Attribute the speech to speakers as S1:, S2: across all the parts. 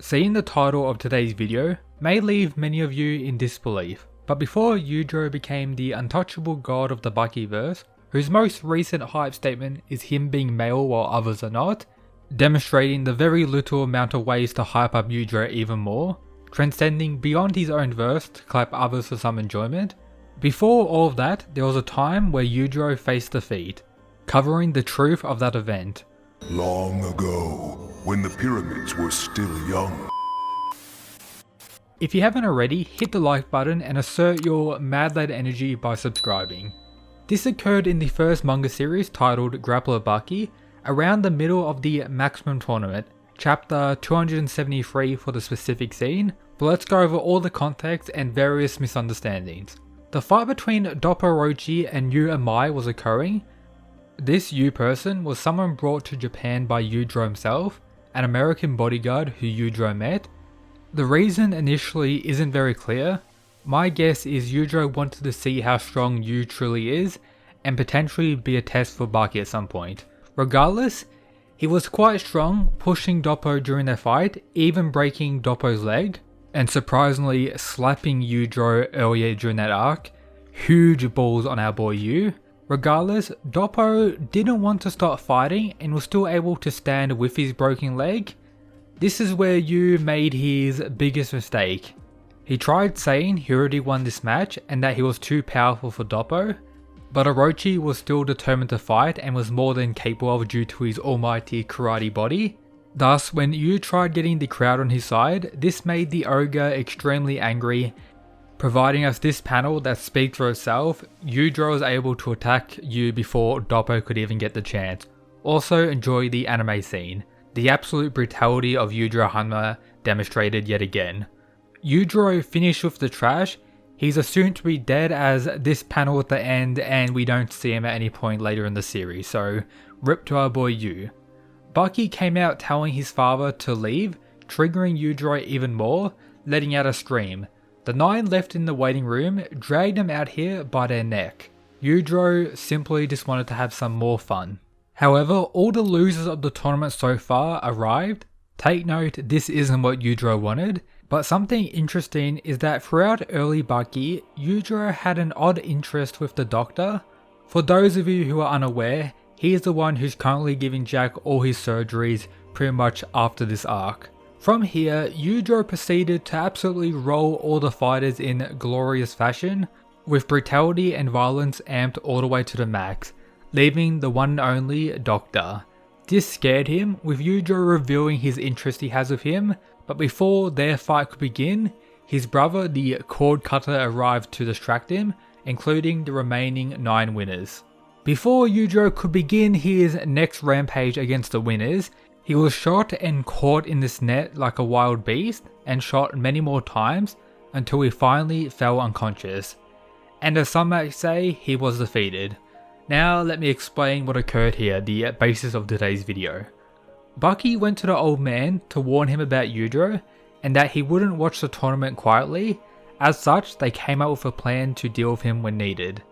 S1: Seeing the title of today's video may leave many of you in disbelief, but before Yujiro became the untouchable god of the Bakiverse, whose most recent hype statement is him being male while others are not, demonstrating the very little amount of ways to hype up Yujiro even more, transcending beyond his own verse to clap others for some enjoyment. Before all of that, there was a time where Yujiro faced defeat, covering the truth of that event.
S2: Long ago, when the pyramids were still young.
S1: If you haven't already, hit the like button and assert your mad-lad energy by subscribing. This occurred in the first manga series titled Grappler Baki, around the middle of the Maximum Tournament, chapter 273 for the specific scene, but let's go over all the context and various misunderstandings. The fight between Doppo Orochi and Yu Amai was occurring. This Yu person was someone brought to Japan by Yujiro himself, an American bodyguard who Yujiro met. The reason initially isn't very clear. My guess is Yujiro wanted to see how strong Yu truly is, and potentially be a test for Baki at some point. Regardless, he was quite strong, pushing Doppo during their fight, even breaking Doppo's leg, and surprisingly slapping Yujiro earlier during that arc. Huge balls on our boy Yu. Regardless, Doppo didn't want to stop fighting and was still able to stand with his broken leg. This is where Yu made his biggest mistake. He tried saying he already won this match and that he was too powerful for Doppo, but Orochi was still determined to fight and was more than capable of due to his almighty karate body. Thus, when Yu tried getting the crowd on his side, this made the ogre extremely angry, providing us this panel that speaks for itself. Yujiro was able to attack Yu before Doppo could even get the chance. Also enjoy the anime scene. The absolute brutality of Yujiro Hanma demonstrated yet again. Yujiro finished with the trash. He's assumed to be dead as this panel at the end, and we don't see him at any point later in the series, so rip to our boy Yu. Baki came out telling his father to leave, triggering Yujiro even more, letting out a scream. The 9 left in the waiting room dragged him out here by their neck. Yujiro simply just wanted to have some more fun. However, all the losers of the tournament so far arrived. Take note, this isn't what Yujiro wanted, but something interesting is that throughout early Baki, Yujiro had an odd interest with the doctor. For those of you who are unaware, he is the one who's currently giving Jack all his surgeries pretty much after this arc. From here, Yujiro proceeded to absolutely roll all the fighters in glorious fashion, with brutality and violence amped all the way to the max, leaving the one and only Doctor. This scared him, with Yujiro revealing his interest he has with him, but before their fight could begin, his brother the Cord Cutter arrived to distract him, including the remaining 9 winners. Before Yujiro could begin his next rampage against the winners, he was shot and caught in this net like a wild beast, and shot many more times until he finally fell unconscious. And as some might say, he was defeated. Now let me explain what occurred here, the basis of today's video. Baki went to the old man to warn him about Yujiro, and that he wouldn't watch the tournament quietly. As such, they came up with a plan to deal with him when needed.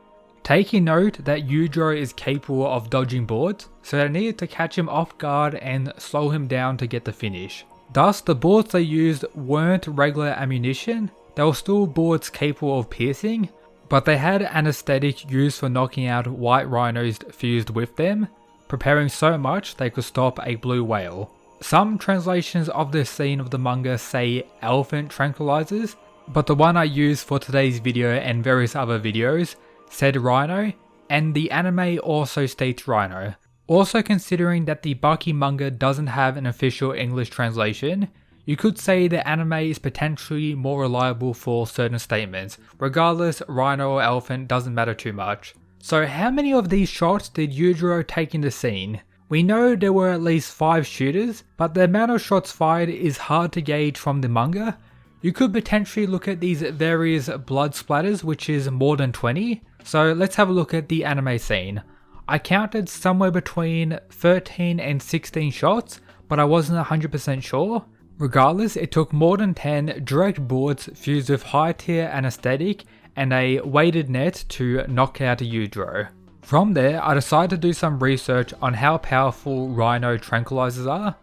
S1: Taking note that Yujiro is capable of dodging boards, so they needed to catch him off guard and slow him down to get the finish. Thus, the boards they used weren't regular ammunition, they were still boards capable of piercing, but they had anesthetic used for knocking out white rhinos fused with them, preparing so much they could stop a blue whale. Some translations of this scene of the manga say elephant tranquilizers, but the one I used for today's video and various other videos said rhino, and the anime also states rhino. Also, considering that the Baki manga doesn't have an official English translation, you could say the anime is potentially more reliable for certain statements. Regardless, rhino or elephant doesn't matter too much. So how many of these shots did Yujiro take in the scene? We know there were at least 5 shooters, but the amount of shots fired is hard to gauge from the manga. You could potentially look at these various blood splatters, which is more than 20. So let's have a look at the anime scene. I counted somewhere between 13 and 16 shots, but I wasn't 100% sure. Regardless, it took more than 10 direct boards fused with high tier anesthetic and a weighted net to knock out Yujiro. From there, I decided to do some research on how powerful rhino tranquilizers are.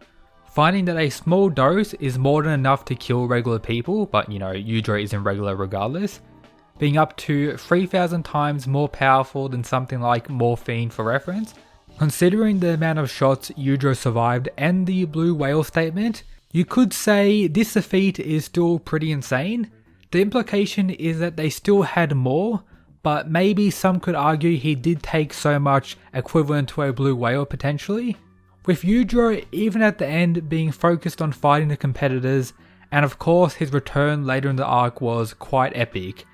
S1: finding that a small dose is more than enough to kill regular people, but you know, Yujiro isn't regular regardless, being up to 3,000 times more powerful than something like morphine for reference. Considering the amount of shots Yujiro survived and the blue whale statement, you could say this defeat is still pretty insane. The implication is that they still had more, but maybe some could argue he did take so much equivalent to a blue whale potentially. With Yujiro even at the end being focused on fighting the competitors, and of course his return later in the arc was quite epic.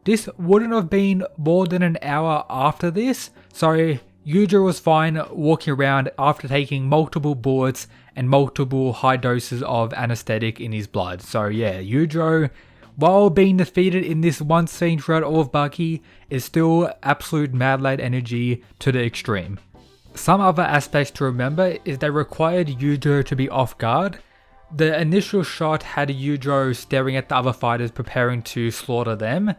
S1: This wouldn't have been more than an hour after this, so Yujiro was fine walking around after taking multiple bullets and multiple high doses of anesthetic in his blood. So yeah, Yujiro, while being defeated in this one scene throughout all of Baki, is still absolute mad lad energy to the extreme. Some other aspects to remember is they required Yujiro to be off guard. The initial shot had Yujiro staring at the other fighters preparing to slaughter them,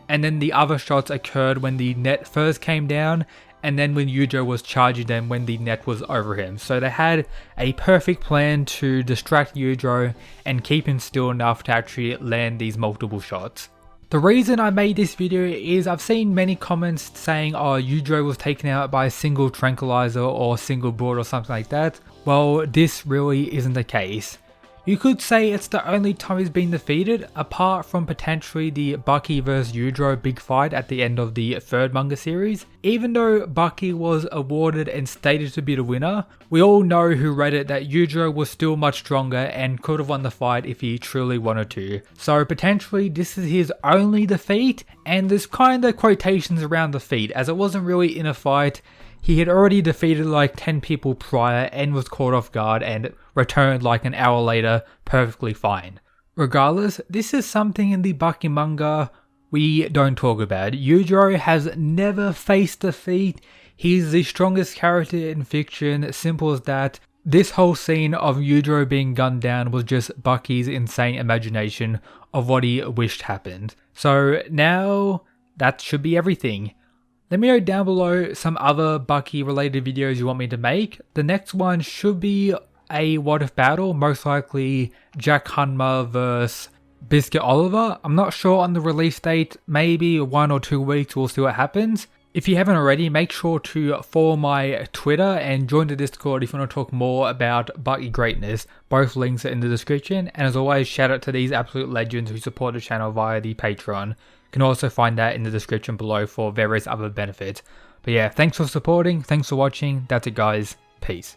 S1: and then the other shots occurred when the net first came down, and then when Yujiro was charging them when the net was over him. So they had a perfect plan to distract Yujiro and keep him still enough to actually land these multiple shots. The reason I made this video is I've seen many comments saying, oh, Yujiro was taken out by a single tranquilizer or a single bullet or something like that. Well, this really isn't the case. You could say it's the only time he's been defeated, apart from potentially the Baki vs Yujiro big fight at the end of the third manga series. Even though Baki was awarded and stated to be the winner, we all know who read it that Yujiro was still much stronger and could have won the fight if he truly wanted to. So potentially this is his only defeat, and there's kinda quotations around defeat as it wasn't really in a fight. He had already defeated like 10 people prior and was caught off guard and returned like an hour later perfectly fine. Regardless, this is something in the Baki manga we don't talk about. Yujiro has never faced defeat. He's the strongest character in fiction, simple as that. This whole scene of Yujiro being gunned down was just Baki's insane imagination of what he wished happened. So now that should be everything. Let me know down below some other Baki related videos you want me to make. The next one should be a what if battle, most likely Jack Hanma vs Biscuit Oliver. I'm not sure on the release date, maybe 1 or 2 weeks, we'll see what happens. If you haven't already, make sure to follow my Twitter and join the Discord if you want to talk more about Baki greatness. Both links are in the description, and as always, shout out to these absolute legends who support the channel via the Patreon. You can also find that in the description below for various other benefits. But yeah, thanks for supporting, thanks for watching, that's it guys, peace.